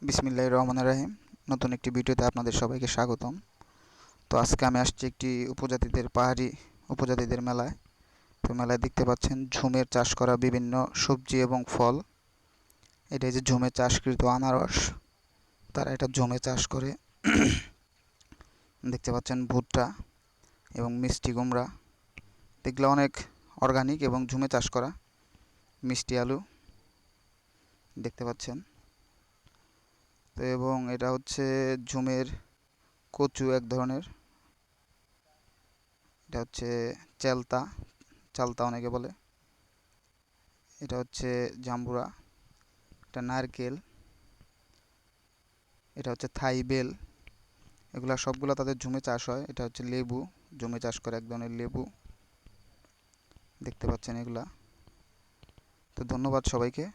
বিসমিল্লাহির রহমানির রহিম। নতুন একটি ভিডিওতে আপনাদের সবাইকে স্বাগতম। তো আজকে আমি আসছি একটি পাহাড়ি উপজাতিদের মেলায়। তো মেলায় দেখতে পাচ্ছেন ঝুমের চাষ করা বিভিন্ন সবজি এবং ফল। এটা যে ঝুমে চাষকৃত আনারস, তারা এটা ঝুমে চাষ করে। দেখতে পাচ্ছেন ভুট্টা এবং মিষ্টি কুমড়া, দেখলে অনেক অর্গানিক এবং ঝুমে চাষ করা। মিষ্টি আলু দেখতে পাচ্ছেন। তো এবং এটা হচ্ছে ঝুমের কচু এক ধরনের। এটা হচ্ছে চালতা, চালতা অনেকে বলে। এটা হচ্ছে জাম্বুরা, এটা নারকেল, এটা হচ্ছে থাই বেল। এগুলা সবগুলা তাদের জমে চাষ হয়। এটা হচ্ছে লেবু, জমে চাষ করে এক ধরনের লেবু। দেখতে পাচ্ছেন এগুলা। তো ধন্যবাদ সবাইকে।